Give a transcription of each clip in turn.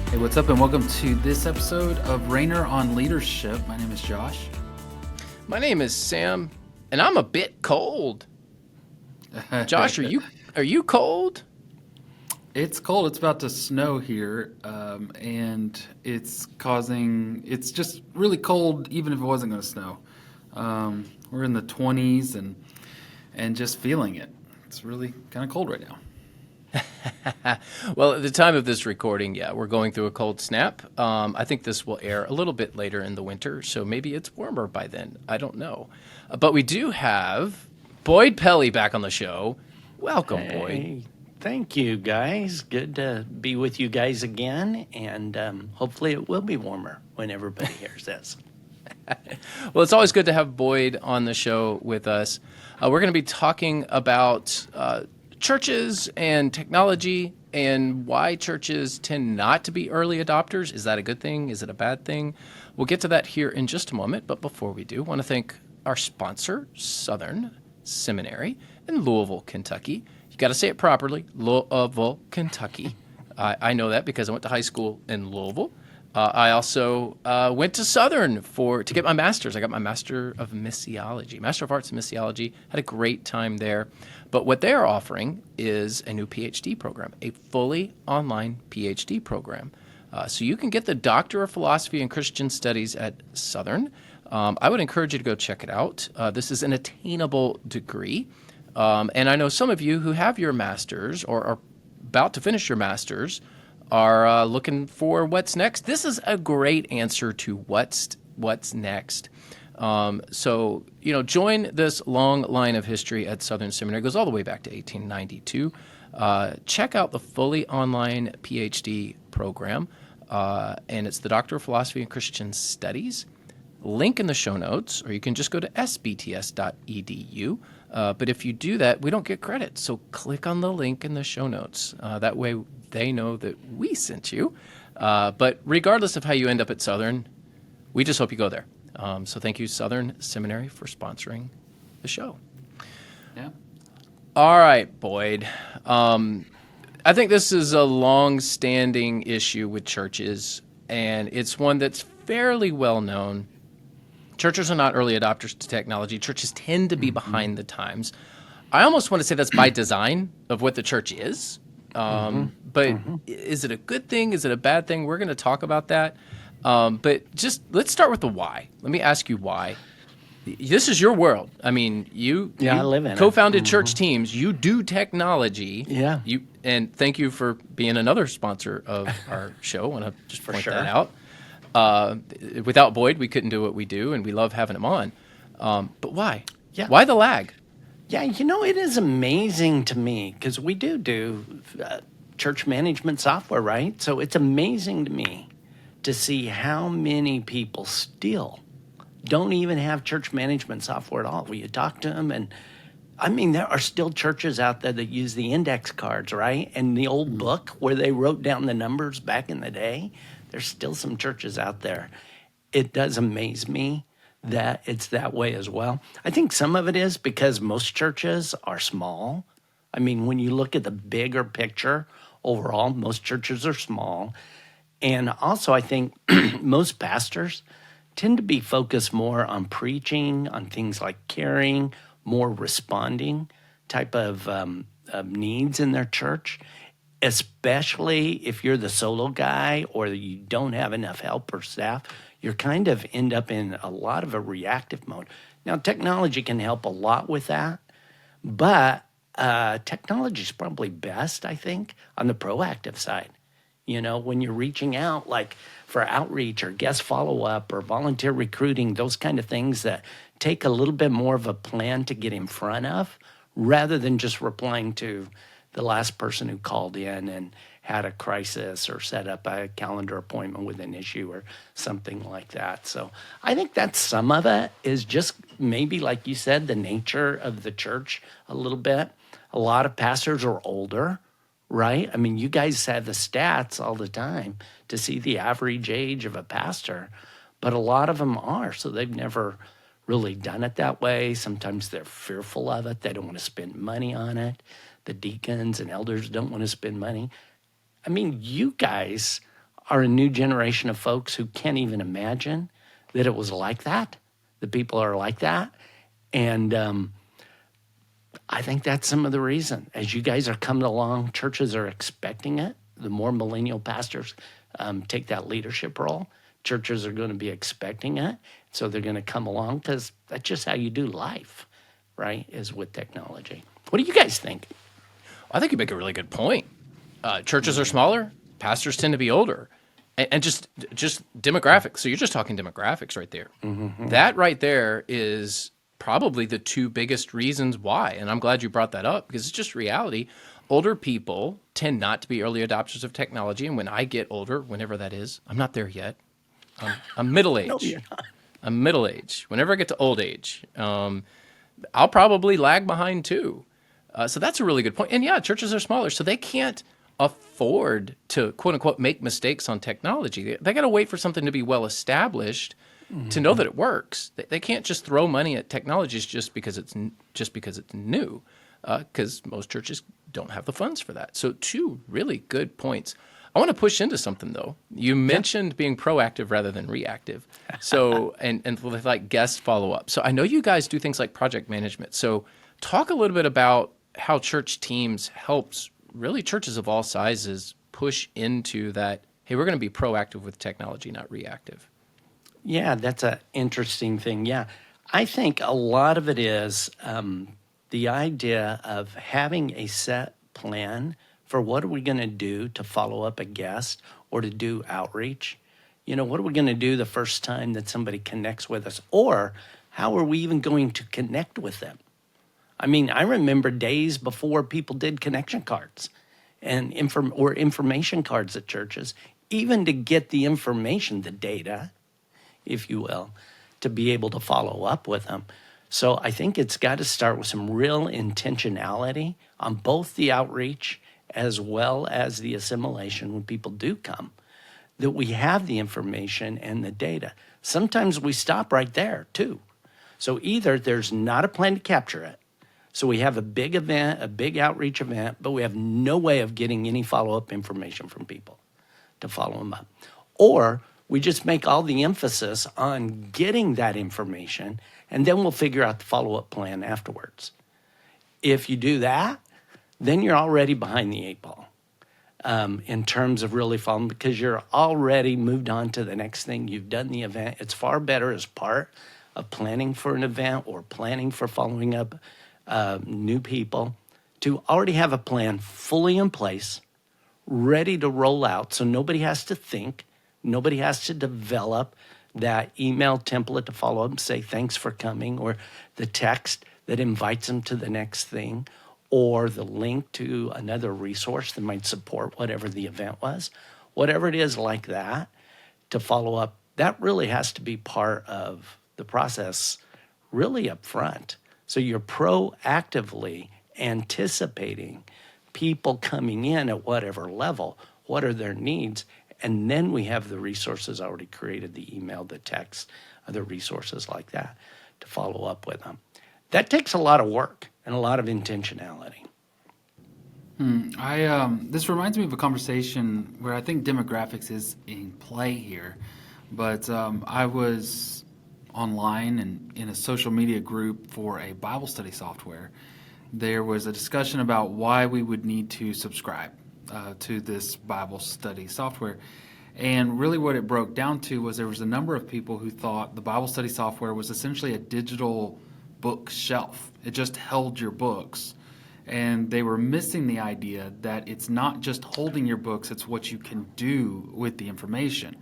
Hey, what's up, and welcome to this episode of Rainer on Leadership. My name is Josh. My name is Sam, and I'm a bit cold. Josh, are you cold? It's cold. It's about to snow here, and it's just really cold, even if it wasn't going to snow. We're in the 20s and just feeling it. It's really kind of cold right now. Well, at the time of this recording, yeah, we're going through a cold snap. I think this will air a little bit later in the winter, so maybe it's warmer by then. I don't know. But we do have Boyd Pelley back on the show. Welcome, Boyd. Hey, thank you, guys. Good to be with you guys again, and hopefully it will be warmer when everybody hears this. Well, it's always good to have Boyd on the show with us. We're going to be talking about churches and technology and why churches tend not to be early adopters. Is that a good thing? Is it a bad thing? We'll get to that here in just a moment. But before we do, I want to thank our sponsor, Southern Seminary in Louisville, Kentucky. You got to say it properly, Louisville, Kentucky. I know that because I went to high school in Louisville. I also went to Southern to get my master's. I got my Master of Missiology, Master of Arts in Missiology. Had a great time there. But what they're offering is a new PhD program, a fully online PhD program. So you can get the Doctor of Philosophy and Christian Studies at Southern. I would encourage you to go check it out. This is an attainable degree. And I know some of you who have your master's or are about to finish your master's are looking for what's next. This is a great answer to what's next. So, join this long line of history at Southern Seminary. It goes all the way back to 1892. Check out the fully online PhD program, and it's the Doctor of Philosophy and Christian Studies. Link in the show notes, or you can just go to sbts.edu. But if you do that, we don't get credit. So click on the link in the show notes. That way they know that we sent you. But regardless of how you end up at Southern, we just hope you go there. So thank you, Southern Seminary, for sponsoring the show. Yeah. All right, Boyd. I think this is a long-standing issue with churches, and it's one that's fairly well known. Churches are not early adopters to technology. Churches tend to be behind the times. I almost want to say that's by design of what the church is. But is it a good thing? Is it a bad thing? We're going to talk about that. But just let's start with the why. Let me ask you why. This is your world. I mean, I live in it. co-founded Churchteams. You do technology. Yeah. And thank you for being another sponsor of our show. I want to just point sure. that out. Without Boyd, we couldn't do what we do, and we love having him on. But why? Yeah. Why the lag? Yeah, it is amazing to me because we do church management software, right? So it's amazing to me to see how many people still don't even have church management software at all. Well, you talk to them, and I mean, there are still churches out there that use the index cards, right? And the old book where they wrote down the numbers back in the day. There's still some churches out there. It does amaze me that it's that way as well. I think some of it is because most churches are small. I mean, when you look at the bigger picture overall, most churches are small. And also, I think most pastors tend to be focused more on preaching, on things like caring, more responding type of needs in their church, especially if you're the solo guy or you don't have enough help or staff. You're kind of end up in a lot of a reactive mode. Now, technology can help a lot with that, but technology is probably best, I think, on the proactive side. When you're reaching out, like for outreach or guest follow-up or volunteer recruiting, those kind of things that take a little bit more of a plan to get in front of rather than just replying to the last person who called in and had a crisis or set up a calendar appointment with an issue or something like that. So I think that's some of it is just maybe, like you said, the nature of the church a little bit. A lot of pastors are older, right? I mean, you guys have the stats all the time to see the average age of a pastor, but a lot of them are, so they've never really done it that way. Sometimes they're fearful of it. They don't want to spend money on it. The deacons and elders don't want to spend money. I mean, you guys are a new generation of folks who can't even imagine that it was like that, that people are like that. And I think that's some of the reason. As you guys are coming along, churches are expecting it. The more millennial pastors take that leadership role, churches are going to be expecting it. So they're going to come along because that's just how you do life, right, is with technology. What do you guys think? I think you make a really good point. Churches are smaller, pastors tend to be older, and just demographics. So you're just talking demographics right there. That right there is probably the two biggest reasons why. And I'm glad you brought that up because it's just reality. Older people tend not to be early adopters of technology. And when I get older, whenever that is, I'm not there yet. I'm middle age. No, you're not. I'm middle age. Whenever I get to old age, I'll probably lag behind too. So that's a really good point. And yeah, churches are smaller, so they can't afford to, quote unquote, make mistakes on technology. They got to wait for something to be well established to know that it works. They can't just throw money at technologies just because it's new, because most churches don't have the funds for that. So two really good points. I want to push into something though. You mentioned being proactive rather than reactive. So and with like guest follow up. So I know you guys do things like project management. So talk a little bit about how Churchteams helps really churches of all sizes push into that. Hey, we're going to be proactive with technology, not reactive. Yeah, that's an interesting thing. Yeah, I think a lot of it is the idea of having a set plan for what are we going to do to follow up a guest or to do outreach. You know, what are we going to do the first time that somebody connects with us? Or how are we even going to connect with them? I mean, I remember days before people did connection cards and information cards at churches, even to get the information, the data, if you will, to be able to follow up with them. So I think it's got to start with some real intentionality on both the outreach as well as the assimilation when people do come, that we have the information and the data. Sometimes we stop right there too. So either there's not a plan to capture it, so we have a big event, a big outreach event, but we have no way of getting any follow-up information from people to follow them up. Or we just make all the emphasis on getting that information, and then we'll figure out the follow-up plan afterwards. If you do that, then you're already behind the eight ball in terms of really following, because you're already moved on to the next thing. You've done the event. It's far better as part of planning for an event or planning for following up new people to already have a plan fully in place, ready to roll out, so nobody has to think, nobody has to develop that email template to follow up and say thanks for coming, or the text that invites them to the next thing, or the link to another resource that might support whatever the event was. Whatever it is like that, to follow up, that really has to be part of the process really up front. So you're proactively anticipating people coming in at whatever level, what are their needs, and then we have the resources already created, the email, the text, other resources like that to follow up with them. That takes a lot of work and a lot of intentionality. This reminds me of a conversation where I think demographics is in play here, but I was online and in a social media group for a Bible study software. There was a discussion about why we would need to subscribe to this Bible study software. And really what it broke down to was there was a number of people who thought the Bible study software was essentially a digital bookshelf. It just held your books. And they were missing the idea that it's not just holding your books, it's what you can do with the information.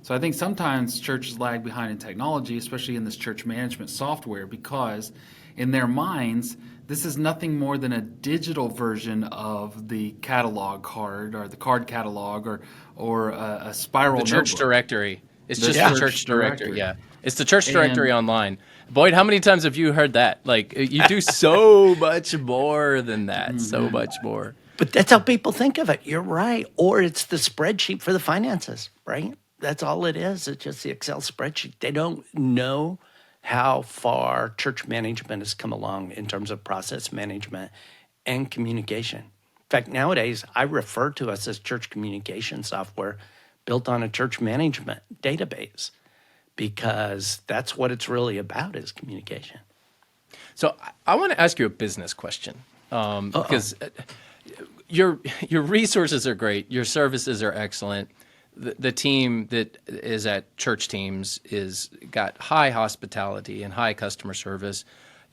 So I think sometimes churches lag behind in technology, especially in this church management software, because in their minds, this is nothing more than a digital version of the catalog card or the card catalog or a spiral The church notebook. directory. It's just Yeah. the church directory. Directory. Yeah. It's the church directory And- online. Boyd, how many times have you heard that? Like, you do so much more than that. So much more. But that's how people think of it. You're right. Or it's the spreadsheet for the finances, right? That's all it is. It's just the Excel spreadsheet. They don't know how far church management has come along in terms of process management and communication. In fact, nowadays, I refer to us as church communication software built on a church management database, because that's what it's really about, is communication. So I want to ask you a business question, because your resources are great, your services are excellent. The team that is at Churchteams is got high hospitality and high customer service.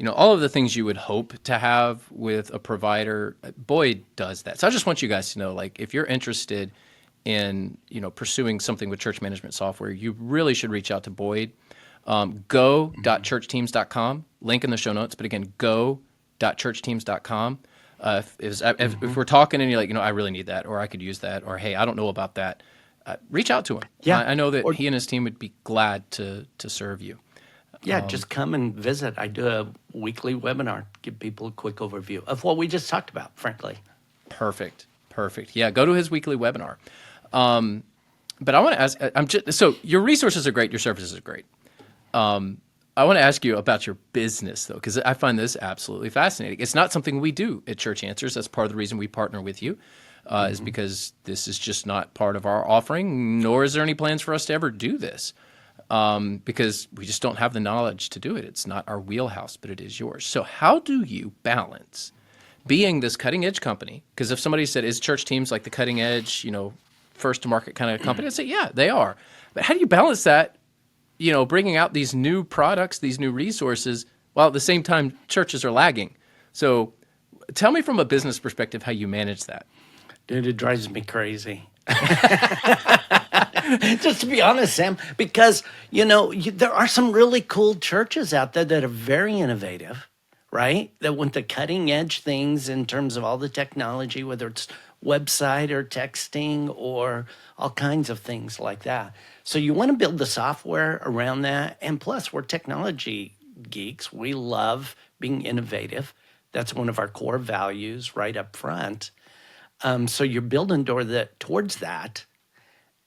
All of the things you would hope to have with a provider. Boyd does that. So I just want you guys to know, like, if you're interested in pursuing something with church management software, you really should reach out to Boyd. Go.churchteams.com, link in the show notes. But again, go.churchteams.com. If we're talking and you're like, I really need that, or I could use that, or hey, I don't know about that, reach out to him. Yeah. I know that he and his team would be glad to serve you. Yeah, just come and visit. I do a weekly webinar, give people a quick overview of what we just talked about, frankly. Perfect. Yeah, go to his weekly webinar. But I want to ask, so your resources are great, your services are great. I want to ask you about your business, though, because I find this absolutely fascinating. It's not something we do at Church Answers. That's part of the reason we partner with you, is because this is just not part of our offering, nor is there any plans for us to ever do this, because we just don't have the knowledge to do it. It's not our wheelhouse, but it is yours. So how do you balance being this cutting-edge company? Because if somebody said, is Churchteams like the cutting-edge, first-to-market kind of company? I'd say, yeah, they are. But how do you balance that, bringing out these new products, these new resources, while at the same time churches are lagging? So tell me from a business perspective how you manage that. Dude, it drives me crazy. Just to be honest, Sam, because, there are some really cool churches out there that are very innovative, right? That want the cutting edge things in terms of all the technology, whether it's website or texting or all kinds of things like that. So you want to build the software around that. And plus, we're technology geeks. We love being innovative. That's one of our core values right up front. So you're building towards that.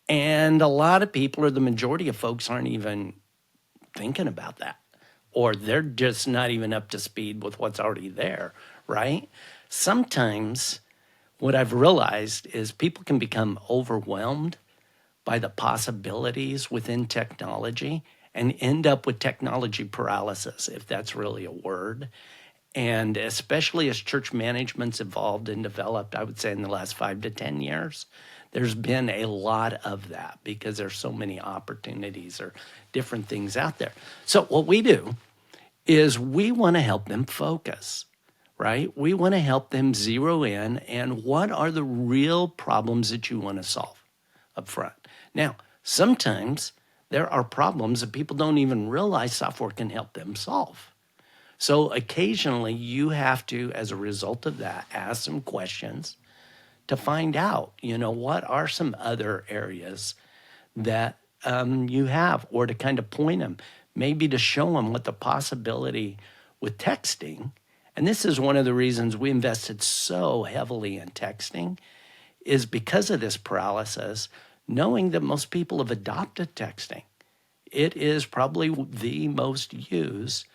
And a lot of people, or the majority of folks, aren't even thinking about that. Or they're just not even up to speed with what's already there, right? Sometimes what I've realized is people can become overwhelmed by the possibilities within technology and end up with technology paralysis, if that's really a word. And especially as church management's evolved and developed, I would say in the last 5 to 10 years, there's been a lot of that because there's so many opportunities or different things out there. So what we do is we want to help them focus, right? We want to help them zero in and what are the real problems that you want to solve up front. Now, sometimes there are problems that people don't even realize software can help them solve. So occasionally you have to, as a result of that, ask some questions to find out, what are some other areas that you have, or to kind of point them, maybe to show them what the possibility with texting. And this is one of the reasons we invested so heavily in texting, is because of this paralysis, knowing that most people have adopted texting. It is probably the most used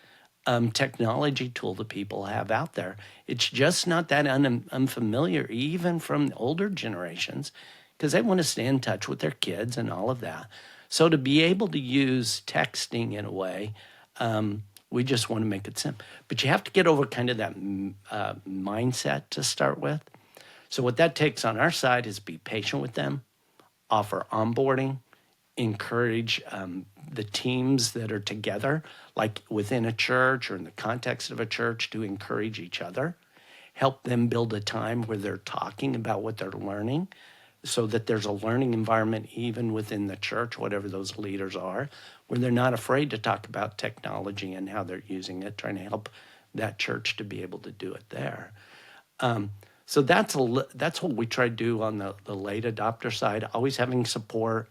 technology tool that people have out there. It's just not that unfamiliar, even from the older generations, because they want to stay in touch with their kids and all of that. So to be able to use texting in a way, we just want to make it simple. But you have to get over kind of that mindset to start with. So what that takes on our side is be patient with them, offer onboarding, encourage the teams that are together, like within a church or in the context of a church, to encourage each other, help them build a time where they're talking about what they're learning so that there's a learning environment even within the church, whatever those leaders are, where they're not afraid to talk about technology and how they're using it, trying to help that church to be able to do it there. So that's what we try to do on the late adopter side, always having support,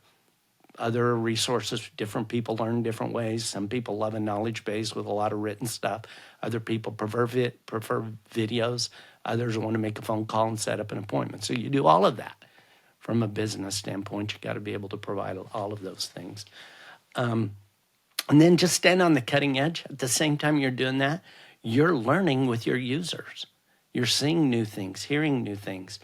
other resources. Different people learn different ways. Some people love a knowledge base with a lot of written stuff. Other people prefer videos. Others want to make a phone call and set up an appointment. So you do all of that. From a business standpoint, you got to be able to provide all of those things. And then just stand on the cutting edge. At the same time you're doing that, you're learning with your users. You're seeing new things, hearing new things.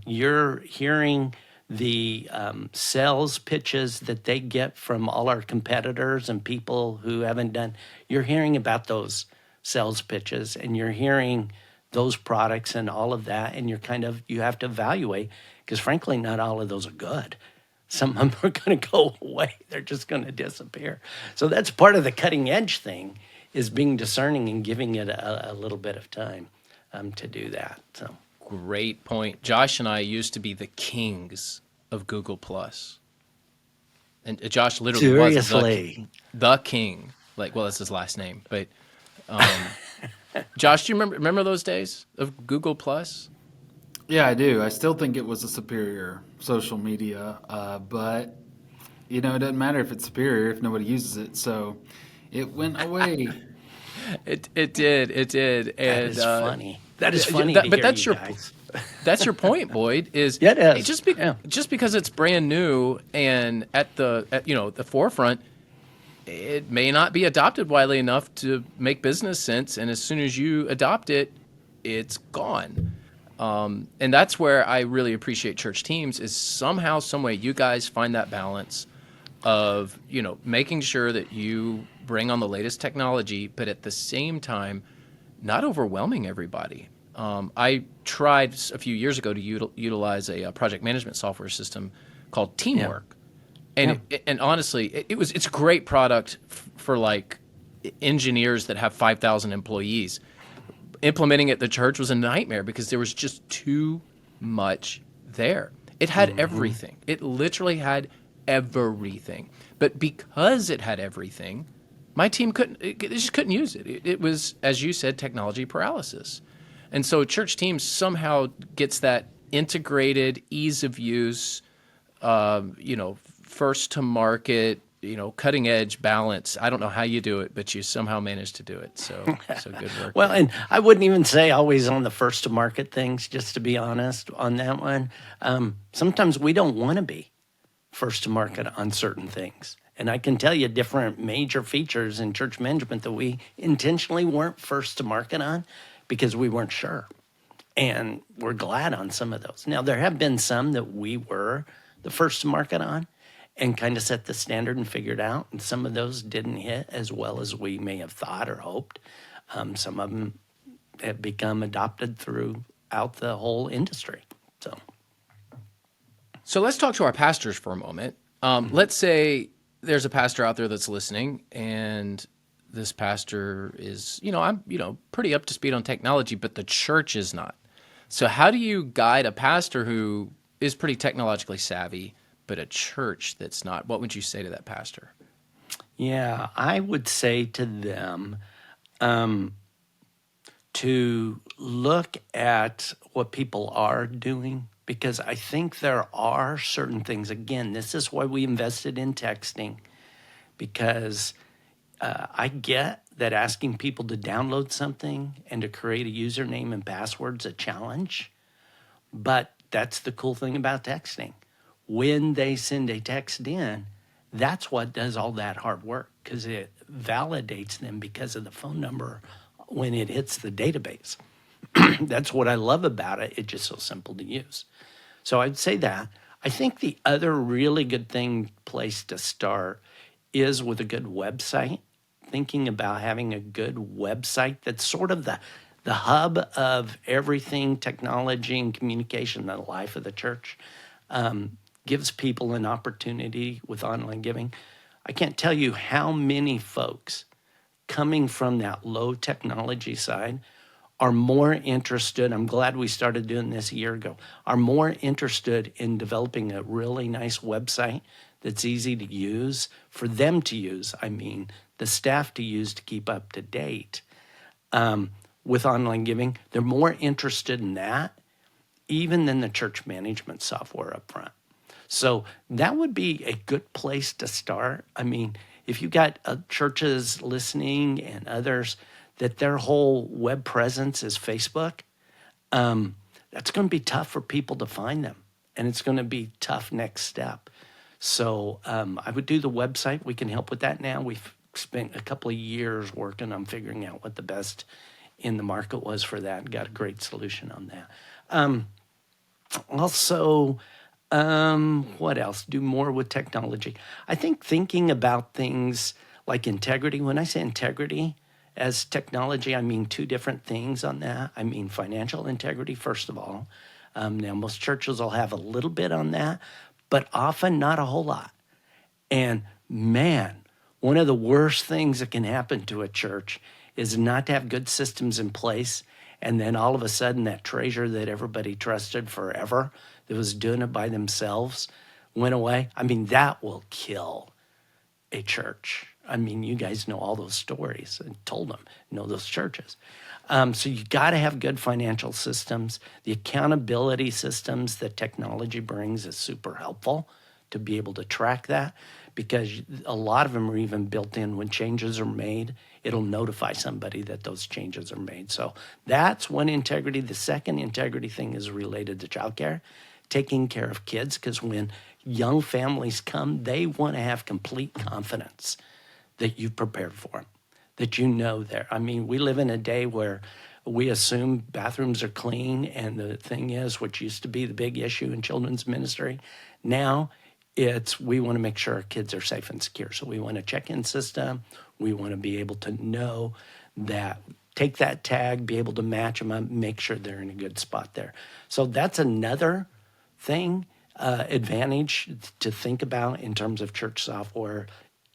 You're hearing the sales pitches that they get from all our competitors and people who haven't done, you're hearing about those sales pitches and you're hearing those products and all of that. And you have to evaluate because frankly, not all of those are good. Some of them are going to go away. They're just going to disappear. So that's part of the cutting edge thing is being discerning and giving it a little bit of time to do that. So. Great point. Josh and I used to be the kings of Google Plus. And Josh literally was the king. Like, well, that's his last name. But Josh, do you remember those days of Google Plus? Yeah, I do. I still think it was a superior social media, but it doesn't matter if it's superior if nobody uses it. So it went away. It did. And, that is funny. That is funny. But that's that's your point, Boyd. Is yeah, it is. Just because it's brand new and at the forefront, it may not be adopted widely enough to make business sense. And as soon as you adopt it, it's gone. And that's where I really appreciate Churchteams is somehow, some way you guys find that balance of, making sure that you bring on the latest technology, but at the same time, not overwhelming everybody. I tried a few years ago to utilize a project management software system called Teamwork. And and honestly, it's a great product for like engineers that have 5,000 employees. Implementing it at the church was a nightmare because there was just too much there. It had everything. It literally had everything. But because it had everything, my team just couldn't use it. It was, as you said, technology paralysis. And so Churchteams somehow gets that integrated ease of use, first to market, cutting edge balance. I don't know how you do it, but you somehow managed to do it. So good work. Well, and I wouldn't even say always on the first to market things, just to be honest on that one. Sometimes we don't want to be first to market on certain things. And I can tell you different major features in church management that we intentionally weren't first to market on because we weren't sure. And we're glad on some of those. Now, there have been some that we were the first to market on and kind of set the standard and figured out. And some of those didn't hit as well as we may have thought or hoped. Some of them have become adopted throughout the whole industry. So let's talk to our pastors for a moment. Let's say there's a pastor out there that's listening, and this pastor is, I'm, pretty up to speed on technology, but the church is not. So how do you guide a pastor who is pretty technologically savvy, but a church that's not? What would you say to that pastor? Yeah, I would say to them to look at what people are doing, because I think there are certain things. Again, this is why we invested in texting, because I get that asking people to download something and to create a username and password's a challenge, but that's the cool thing about texting. When they send a text in, that's what does all that hard work, because it validates them because of the phone number when it hits the database. That's what I love about it. It's just so simple to use. So I'd say that. I think the other really good place to start is with a good website. Thinking about having a good website that's sort of the hub of everything technology and communication in the life of the church. Gives people an opportunity with online giving. I can't tell you how many folks coming from that low technology side are more interested, I'm glad we started doing this a year ago, are more interested in developing a really nice website that's easy to use, for them to use, the staff to use to keep up to date with online giving. They're more interested in that even than the church management software up front. So that would be a good place to start. If you got churches listening and others that their whole web presence is Facebook, that's going to be tough for people to find them. And it's going to be tough next step. So I would do the website. We can help with that now. We've spent a couple of years working on figuring out what the best in the market was for that and got a great solution on that. Also, What else? Do more with technology. I think thinking about things like integrity. When I say integrity as technology, I mean two different things on that. I mean financial integrity, first of all. Now, most churches will have a little bit on that, but often not a whole lot. And man, one of the worst things that can happen to a church is not to have good systems in place. And then all of a sudden, that treasure that everybody trusted forever, that was doing it by themselves, went away. I mean, that will kill a church. I mean, you guys know all those stories and told them, know those churches. So you got to have good financial systems. The accountability systems that technology brings is super helpful to be able to track that, because a lot of them are even built in when changes are made. It'll notify somebody that those changes are made. So that's one integrity. The second integrity thing is related to childcare, taking care of kids, because when young families come, they want to have complete confidence that you prepared for them, that you know they're. I mean, we live in a day where we assume bathrooms are clean, and the thing is, what used to be the big issue in children's ministry, now it's we want to make sure our kids are safe and secure. So we want a check-in system. We want to be able to know that, take that tag, be able to match them up, make sure they're in a good spot there. So that's another thing, advantage to think about in terms of church software.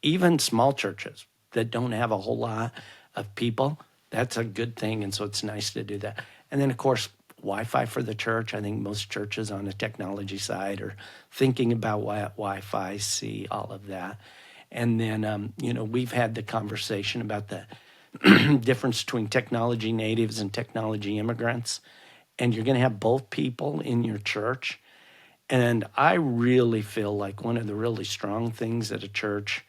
Even small churches that don't have a whole lot of people, that's a good thing. And so it's nice to do that. And then, of course, Wi-Fi for the church. I think most churches on the technology side are thinking about Wi-Fi, see all of that. And then, we've had the conversation about the difference between technology natives and technology immigrants. And you're going to have both people in your church. And I really feel like one of the really strong things that a church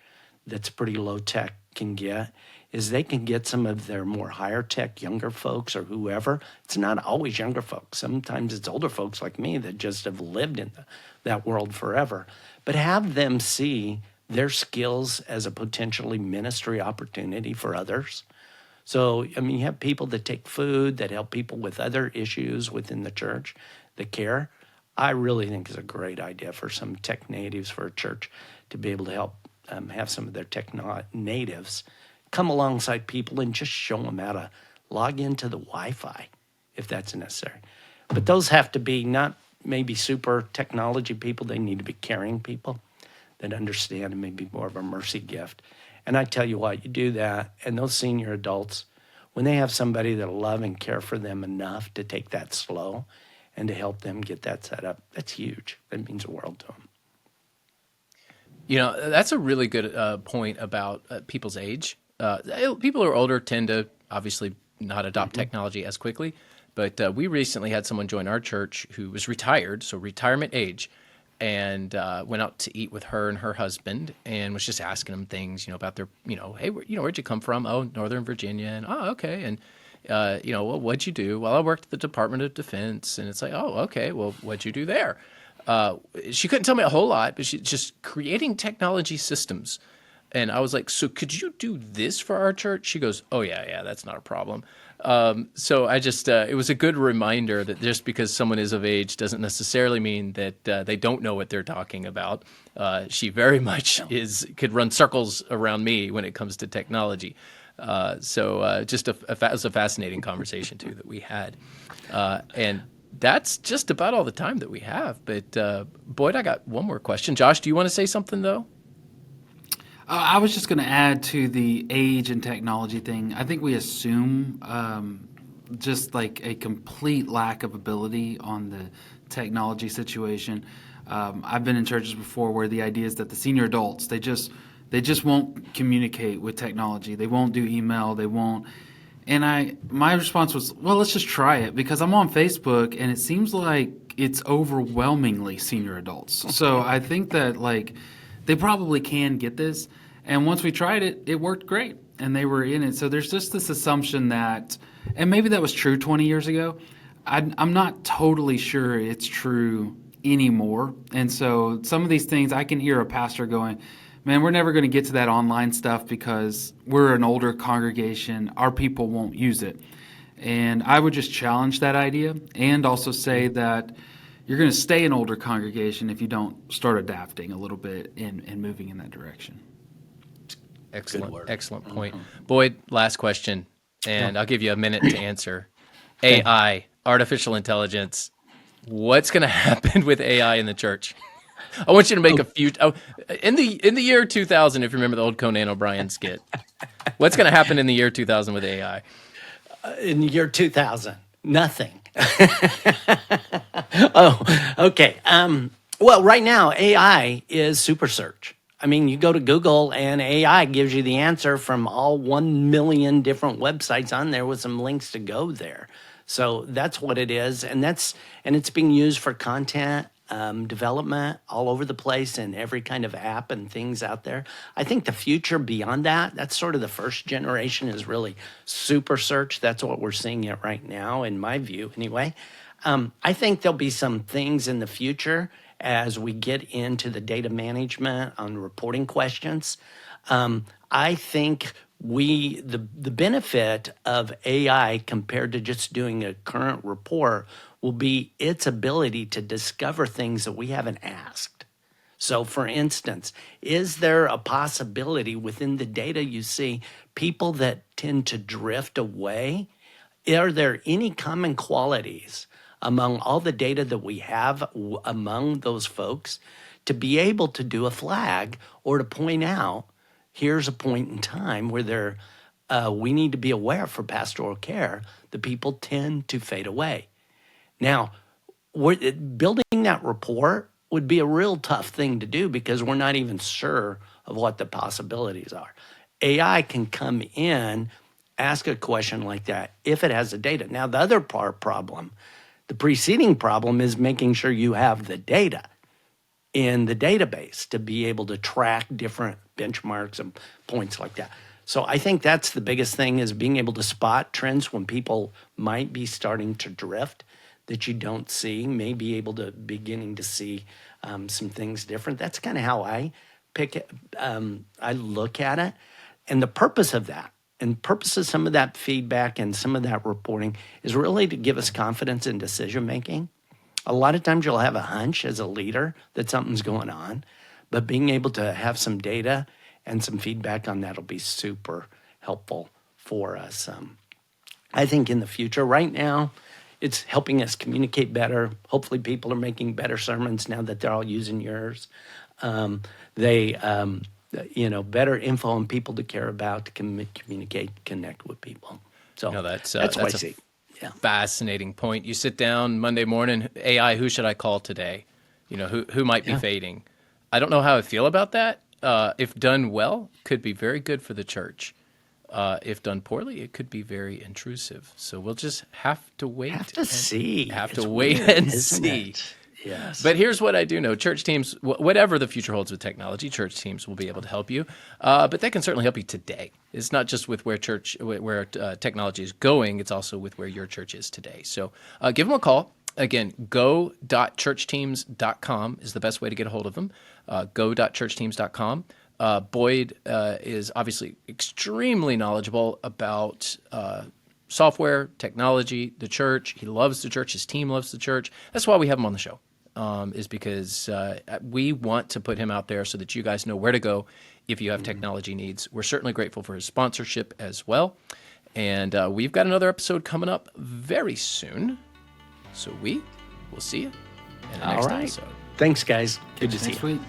that's pretty low tech can get is they can get some of their more higher tech younger folks or whoever. It's not always younger folks. Sometimes it's older folks like me that just have lived in that world forever. But have them see their skills as a potentially ministry opportunity for others. So, I mean, you have people that take food, that help people with other issues within the church, that care. I really think it's a great idea for some tech natives for a church to be able to help have some of their tech natives come alongside people and just show them how to log into the Wi-Fi if that's necessary. But those have to be not maybe super technology people. They need to be caring people that understand and maybe more of a mercy gift. And I tell you what, you do that, and those senior adults, when they have somebody that'll love and care for them enough to take that slow and to help them get that set up, that's huge. That means the world to them. You know, that's a really good point about people's age. People who are older tend to obviously not adopt technology as quickly. But we recently had someone join our church who was retired, so retirement age, and went out to eat with her and her husband and was just asking them things, about their, hey, where'd you come from? Oh, Northern Virginia. And, oh, okay. And, well, what'd you do? Well, I worked at the Department of Defense. And it's like, oh, okay. Well, what'd you do there? She couldn't tell me a whole lot, but she's just creating technology systems. And I was like, so could you do this for our church? She goes, oh, yeah, that's not a problem. So I just, it was a good reminder that just because someone is of age doesn't necessarily mean that they don't know what they're talking about. She very much could run circles around me when it comes to technology. So just it was a fascinating conversation too that we had. And that's just about all the time that we have. But Boyd, I got one more question. Josh, do you want to say something though? I was just going to add to the age and technology thing. I think we assume just like a complete lack of ability on the technology situation. I've been in churches before where the idea is that the senior adults, they just won't communicate with technology. They won't do email. They won't. And my response was, well, let's just try it, because I'm on Facebook and it seems like it's overwhelmingly senior adults. So I think that they probably can get this. And once we tried it, it worked great. And they were in it. So there's just this assumption that, and maybe that was true 20 years ago. I'm not totally sure it's true anymore. And so some of these things, I can hear a pastor going, man, we're never going to get to that online stuff because we're an older congregation. Our people won't use it. And I would just challenge that idea and also say that, you're going to stay an older congregation if you don't start adapting a little bit and moving in that direction. Excellent point. Boyd, last question, and I'll give you a minute to answer. AI, artificial intelligence. What's going to happen with AI in the church? I want you to make a few. In the year 2000, if you remember the old Conan O'Brien skit, what's going to happen in the year 2000 with AI? In the year 2000, nothing. Oh, okay. Well, right now, AI is super search. I mean, you go to Google and AI gives you the answer from all 1 million different websites on there with some links to go there. So that's what it is, and it's being used for content development all over the place in every kind of app and things out there. I think the future beyond that's sort of the first generation is really super search. That's what we're seeing it right now, in my view, anyway. I think there'll be some things in the future as we get into the data management on reporting questions. I think the benefit of AI compared to just doing a current report will be its ability to discover things that we haven't asked. So, for instance, is there a possibility within the data you see people that tend to drift away? Are there any common qualities among all the data that we have among those folks to be able to do a flag or to point out, here's a point in time where we need to be aware for pastoral care, the people tend to fade away. Now, building that report would be a real tough thing to do because we're not even sure of what the possibilities are. AI can come in, ask a question like that if it has the data. Now, the other problem, the preceding problem is making sure you have the data in the database to be able to track different benchmarks and points like that. So I think that's the biggest thing, is being able to spot trends when people might be starting to drift that you don't see, may be able to beginning to see some things different. That's kind of how I pick it. I look at it. And the purpose of that, and purpose of some of that feedback and some of that reporting is really to give us confidence in decision making. A lot of times you'll have a hunch as a leader that something's going on, but being able to have some data and some feedback on that will be super helpful for us. I think in the future, right now, it's helping us communicate better. Hopefully people are making better sermons now that they're all using yours. Better info on people to care about, to communicate, connect with people. So that's what I see. Yeah. Fascinating point. You sit down Monday morning, AI, who should I call today? Who might be fading? I don't know how I feel about that. If done well, could be very good for the church. If done poorly, it could be very intrusive. So we'll just have to wait. Have to see. Yes. But here's what I do know. Church teams, whatever the future holds with technology, church teams will be able to help you. But they can certainly help you today. It's not just with where technology is going. It's also with where your church is today. So give them a call. Again, go.churchteams.com is the best way to get a hold of them. Go.churchteams.com. Boyd is obviously extremely knowledgeable about software, technology, the church. He loves the church. His team loves the church. That's why we have him on the show, is because we want to put him out there so that you guys know where to go if you have technology needs. We're certainly grateful for his sponsorship as well. And we've got another episode coming up very soon. So we will see you in the next episode. Thanks, guys. Good to see you. Next week.